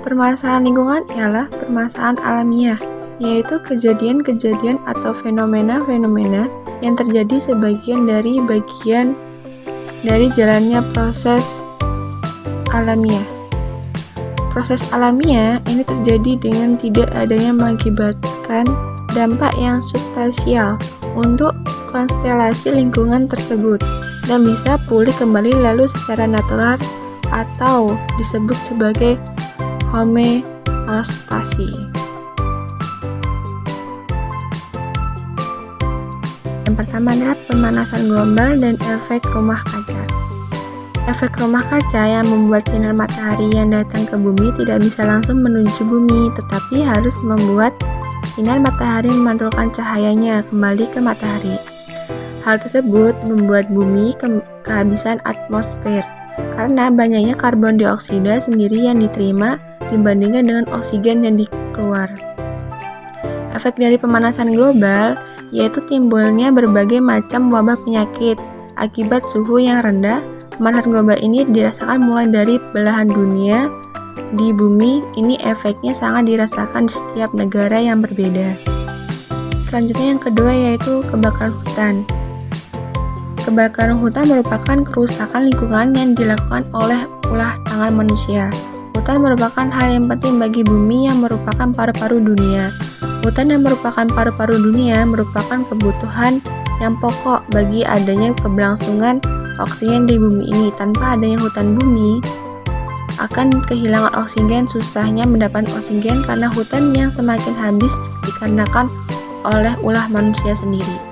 Permasalahan lingkungan ialah permasalahan alamiah, yaitu kejadian-kejadian atau fenomena-fenomena yang terjadi sebagian dari jalannya proses alamiah. Proses alamiah ini terjadi dengan tidak adanya mengakibatkan dampak yang substansial untuk konstelasi lingkungan tersebut dan bisa pulih kembali lalu secara natural atau disebut sebagai homeostasi. Yang pertama adalah pemanasan global dan efek rumah kaca. Efek rumah kaca yang membuat sinar matahari yang datang ke bumi tidak bisa langsung menuju bumi, tetapi harus membuat sinar matahari memantulkan cahayanya kembali ke matahari. Hal tersebut membuat bumi kehabisan atmosfer, karena banyaknya karbon dioksida sendiri yang diterima dibandingkan dengan oksigen yang dikeluar. Efek dari pemanasan global yaitu timbulnya berbagai macam wabah penyakit akibat suhu yang rendah. Pemanasan global ini dirasakan mulai dari belahan dunia di bumi. Ini efeknya sangat dirasakan di setiap negara yang berbeda. Selanjutnya yang kedua yaitu kebakaran hutan. Kebakaran hutan merupakan kerusakan lingkungan yang dilakukan oleh ulah tangan manusia. Hutan merupakan hal yang penting bagi bumi yang merupakan paru-paru dunia. Hutan yang merupakan paru-paru dunia merupakan kebutuhan yang pokok bagi adanya keberlangsungan oksigen di bumi ini. Tanpa adanya hutan, bumi akan kehilangan oksigen, susahnya mendapat oksigen karena hutan yang semakin habis dikarenakan oleh ulah manusia sendiri.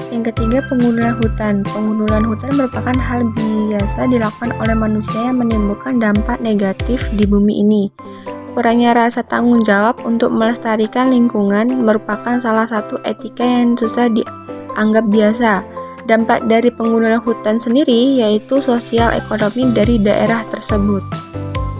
Yang ketiga, pengundulan hutan. Pengundulan hutan merupakan hal biasa dilakukan oleh manusia yang menimbulkan dampak negatif di bumi ini. Kurangnya rasa tanggung jawab untuk melestarikan lingkungan merupakan salah satu etika yang susah dianggap biasa. Dampak dari pengundulan hutan sendiri yaitu sosial ekonomi dari daerah tersebut.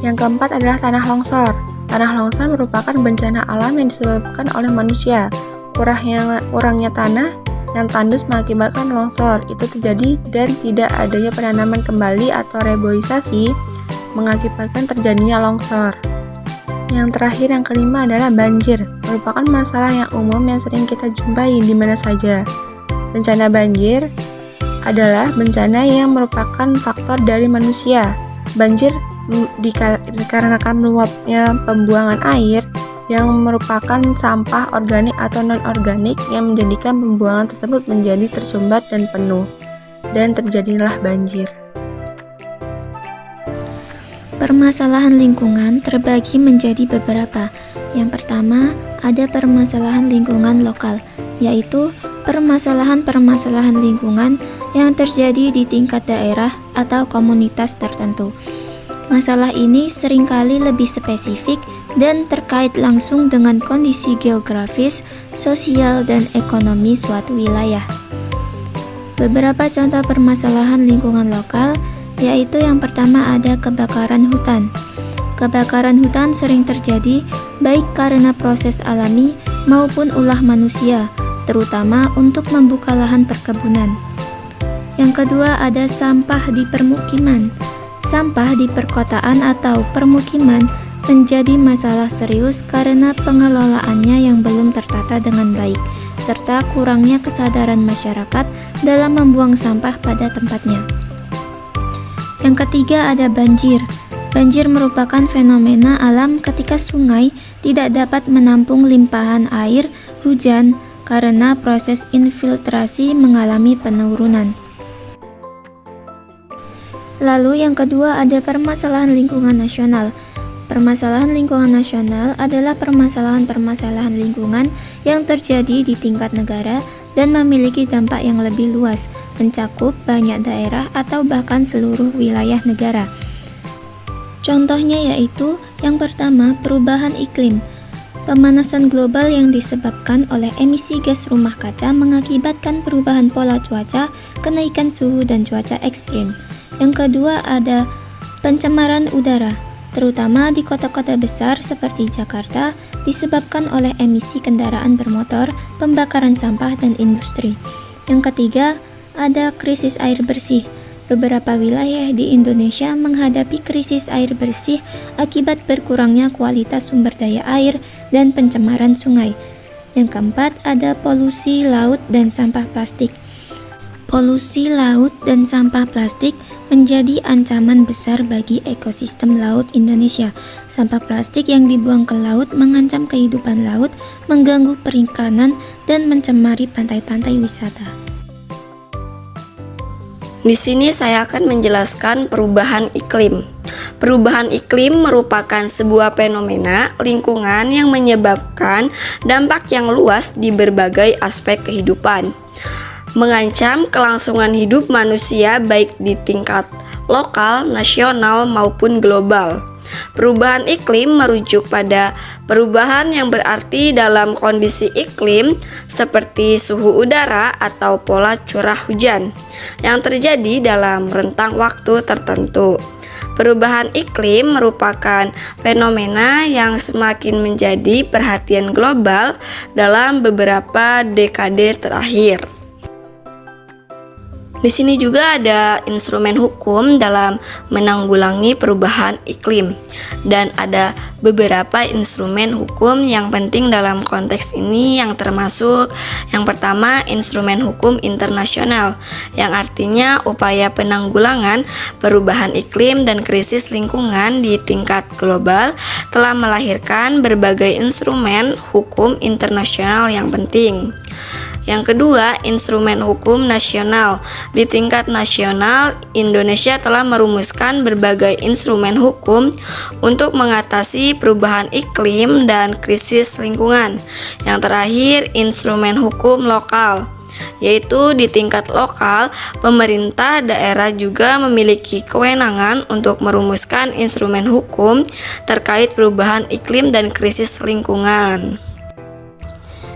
Yang keempat adalah tanah longsor. Tanah longsor merupakan bencana alam yang disebabkan oleh manusia. Kurangnya tanah yang tandus mengakibatkan longsor itu terjadi dan tidak adanya penanaman kembali atau reboisasi mengakibatkan terjadinya longsor. Yang terakhir, yang kelima adalah banjir. Merupakan masalah yang umum yang sering kita jumpai di mana saja. Bencana banjir adalah bencana yang merupakan faktor dari manusia. Banjir dikarenakan meluapnya pembuangan air yang merupakan sampah organik atau non-organik yang menjadikan pembuangan tersebut menjadi tersumbat dan penuh, dan terjadilah banjir. Permasalahan lingkungan terbagi menjadi beberapa. Yang pertama, ada permasalahan lingkungan lokal, yaitu permasalahan-permasalahan lingkungan yang terjadi di tingkat daerah atau komunitas tertentu. Masalah ini seringkali lebih spesifik dan terkait langsung dengan kondisi geografis, sosial, dan ekonomi suatu wilayah. Beberapa contoh permasalahan lingkungan lokal yaitu yang pertama ada kebakaran hutan. Kebakaran hutan sering terjadi baik karena proses alami maupun ulah manusia, terutama untuk membuka lahan perkebunan. Yang kedua ada sampah di permukiman. Sampah di perkotaan atau permukiman menjadi masalah serius karena pengelolaannya yang belum tertata dengan baik, serta kurangnya kesadaran masyarakat dalam membuang sampah pada tempatnya. Yang ketiga ada banjir. Banjir merupakan fenomena alam ketika sungai tidak dapat menampung limpahan air hujan karena proses infiltrasi mengalami penurunan. Lalu yang kedua ada permasalahan lingkungan nasional. Permasalahan lingkungan nasional adalah permasalahan-permasalahan lingkungan yang terjadi di tingkat negara dan memiliki dampak yang lebih luas, mencakup banyak daerah atau bahkan seluruh wilayah negara. Contohnya yaitu yang pertama, perubahan iklim. Pemanasan global yang disebabkan oleh emisi gas rumah kaca mengakibatkan perubahan pola cuaca, kenaikan suhu dan cuaca ekstrim. Yang kedua ada pencemaran udara, terutama di kota-kota besar seperti Jakarta, disebabkan oleh emisi kendaraan bermotor, pembakaran sampah, dan industri. Yang ketiga, ada krisis air bersih. beberapa wilayah di Indonesia menghadapi krisis air bersih akibat berkurangnya kualitas sumber daya air dan pencemaran sungai. Yang keempat, ada polusi laut dan sampah plastik. Polusi laut dan sampah plastik menjadi ancaman besar bagi ekosistem laut Indonesia. Sampah plastik yang dibuang ke laut mengancam kehidupan laut, mengganggu perikanan, dan mencemari pantai-pantai wisata. Di sini saya akan menjelaskan perubahan iklim. Perubahan iklim merupakan sebuah fenomena lingkungan yang menyebabkan dampak yang luas di berbagai aspek kehidupan, mengancam kelangsungan hidup manusia baik di tingkat lokal, nasional, maupun global. Perubahan iklim merujuk pada perubahan yang berarti dalam kondisi iklim seperti suhu udara atau pola curah hujan yang terjadi dalam rentang waktu tertentu. Perubahan iklim merupakan fenomena yang semakin menjadi perhatian global dalam beberapa dekade terakhir. Di sini juga ada instrumen hukum dalam menanggulangi perubahan iklim, dan ada beberapa instrumen hukum yang penting dalam konteks ini yang termasuk yang pertama instrumen hukum internasional, yang artinya upaya penanggulangan perubahan iklim dan krisis lingkungan di tingkat global telah melahirkan berbagai instrumen hukum internasional yang penting. Yang kedua, instrumen hukum nasional. Di tingkat nasional, Indonesia telah merumuskan berbagai instrumen hukum untuk mengatasi perubahan iklim dan krisis lingkungan. Yang terakhir, instrumen hukum lokal, yaitu di tingkat lokal, pemerintah daerah juga memiliki kewenangan untuk merumuskan instrumen hukum terkait perubahan iklim dan krisis lingkungan.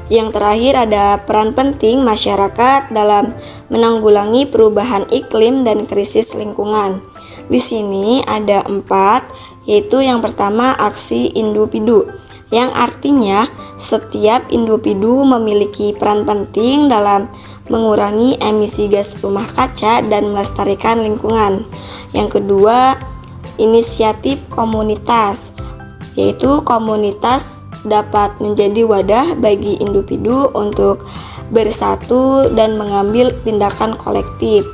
Yang terakhir ada peran penting masyarakat dalam menanggulangi perubahan iklim dan krisis lingkungan. Di sini ada 4, yaitu yang pertama aksi individu, yang artinya setiap individu memiliki peran penting dalam mengurangi emisi gas rumah kaca dan melestarikan lingkungan. Yang kedua, inisiatif komunitas, yaitu komunitas dapat menjadi wadah bagi individu untuk bersatu dan mengambil tindakan kolektif.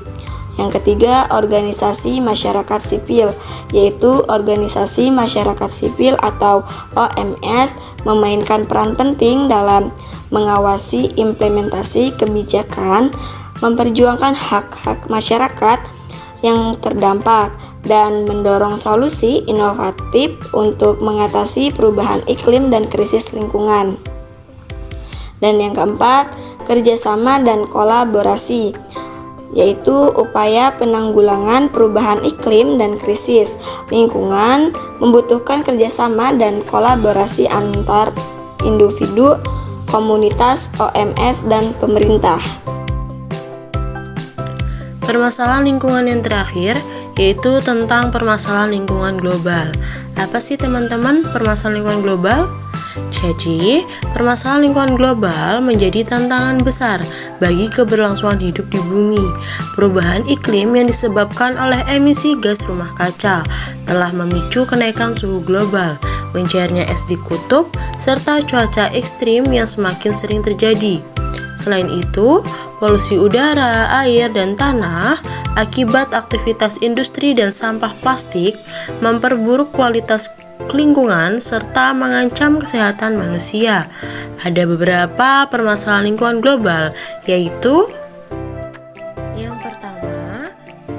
Yang ketiga, organisasi masyarakat sipil, yaitu organisasi masyarakat sipil atau OMS memainkan peran penting dalam mengawasi implementasi kebijakan, memperjuangkan hak-hak masyarakat yang terdampak, dan mendorong solusi inovatif untuk mengatasi perubahan iklim dan krisis lingkungan. Dan yang keempat, kerjasama dan kolaborasi, yaitu upaya penanggulangan perubahan iklim dan krisis lingkungan membutuhkan kerjasama dan kolaborasi antar individu, komunitas, OMS, dan pemerintah. Permasalahan lingkungan yang terakhir yaitu tentang permasalahan lingkungan global. Apa sih teman-teman permasalahan lingkungan global? Jadi, permasalahan lingkungan global menjadi tantangan besar bagi keberlangsungan hidup di bumi. Perubahan iklim yang disebabkan oleh emisi gas rumah kaca telah memicu kenaikan suhu global, mencairnya es di kutub, serta cuaca ekstrim yang semakin sering terjadi. Selain itu, polusi udara, air, dan tanah akibat aktivitas industri dan sampah plastik memperburuk kualitas lingkungan serta mengancam kesehatan manusia. Ada beberapa permasalahan lingkungan global, yaitu yang pertama,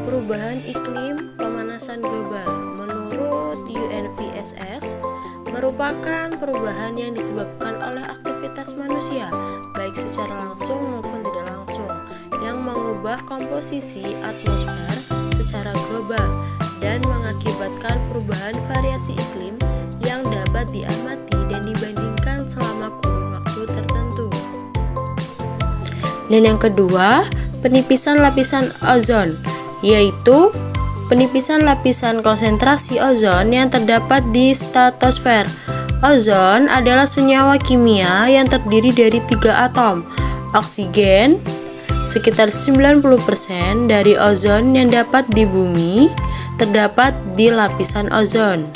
perubahan iklim pemanasan global. Menurut UNVSS, merupakan perubahan yang disebabkan oleh aktivitas manusia, baik secara langsung maupun tidak langsung, yang mengubah komposisi atmosfer secara global dan mengakibatkan perubahan variasi iklim yang dapat diamati dan dibandingkan selama kurun waktu tertentu. Dan yang kedua, penipisan lapisan ozon, yaitu penipisan lapisan konsentrasi ozon yang terdapat di stratosfer. Ozon adalah senyawa kimia yang terdiri dari 3 atom, oksigen, Sekitar 90% dari ozon yang dapat di bumi terdapat di lapisan ozon.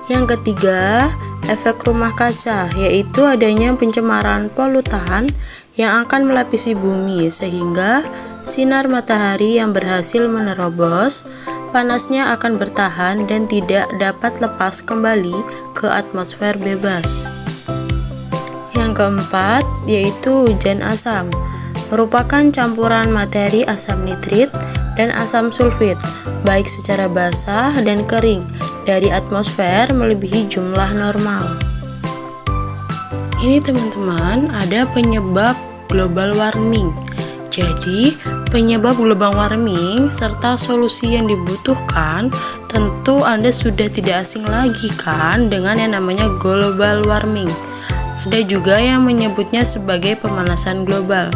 Yang ketiga, efek rumah kaca, yaitu adanya pencemaran polutan yang akan melapisi bumi sehingga sinar matahari yang berhasil menerobos panasnya akan bertahan dan tidak dapat lepas kembali ke atmosfer bebas. Yang keempat, yaitu hujan asam, merupakan campuran materi asam nitrit dan asam sulfit, baik secara basah dan kering, dari atmosfer melebihi jumlah normal. Ini teman-teman, ada penyebab global warming. Jadi, penyebab global warming serta solusi yang dibutuhkan, tentu Anda sudah tidak asing lagi kan dengan yang namanya global warming. Ada juga yang menyebutnya sebagai pemanasan global,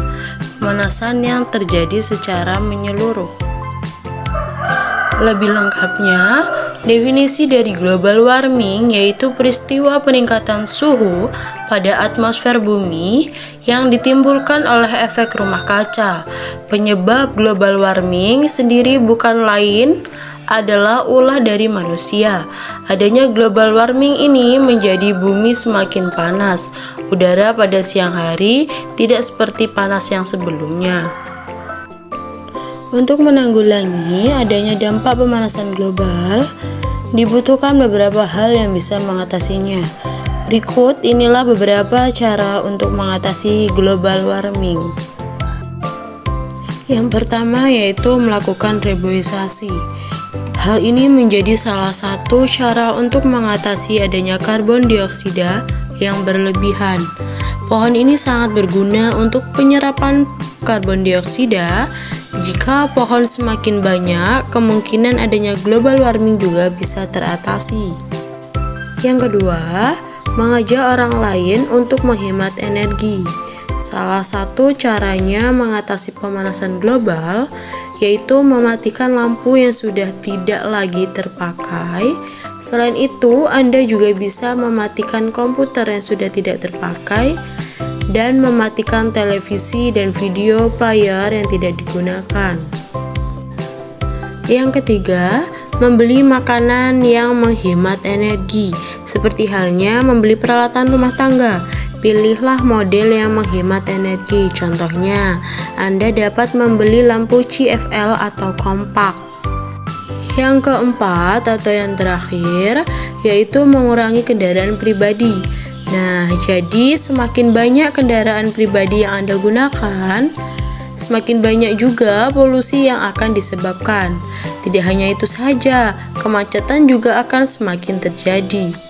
pemanasan yang terjadi secara menyeluruh. Lebih lengkapnya, definisi dari global warming yaitu peristiwa peningkatan suhu pada atmosfer bumi yang ditimbulkan oleh efek rumah kaca. Penyebab global warming sendiri bukan lain adalah ulah dari manusia. Adanya global warming ini menjadi bumi semakin panas. Udara pada siang hari tidak seperti panas yang sebelumnya. Untuk menanggulangi adanya dampak pemanasan global, dibutuhkan beberapa hal yang bisa mengatasinya. Berikut inilah beberapa cara untuk mengatasi global warming. Yang pertama yaitu melakukan reboisasi. Hal ini menjadi salah satu cara untuk mengatasi adanya karbon dioksida yang berlebihan. Pohon ini sangat berguna untuk penyerapan karbon dioksida. Jika pohon semakin banyak, kemungkinan adanya global warming juga bisa teratasi. Yang kedua, mengajak orang lain untuk menghemat energi. Salah satu caranya mengatasi pemanasan global yaitu mematikan lampu yang sudah tidak lagi terpakai. Selain itu, Anda juga bisa mematikan komputer yang sudah tidak terpakai dan mematikan televisi dan video player yang tidak digunakan. Yang ketiga, membeli makanan yang menghemat energi, seperti halnya membeli peralatan rumah tangga. Pilihlah model yang menghemat energi. Contohnya, Anda dapat membeli lampu CFL atau kompak. Yang keempat atau yang terakhir, yaitu mengurangi kendaraan pribadi. Nah, jadi semakin banyak kendaraan pribadi yang Anda gunakan, semakin banyak juga polusi yang akan disebabkan. Tidak hanya itu saja, kemacetan juga akan semakin terjadi.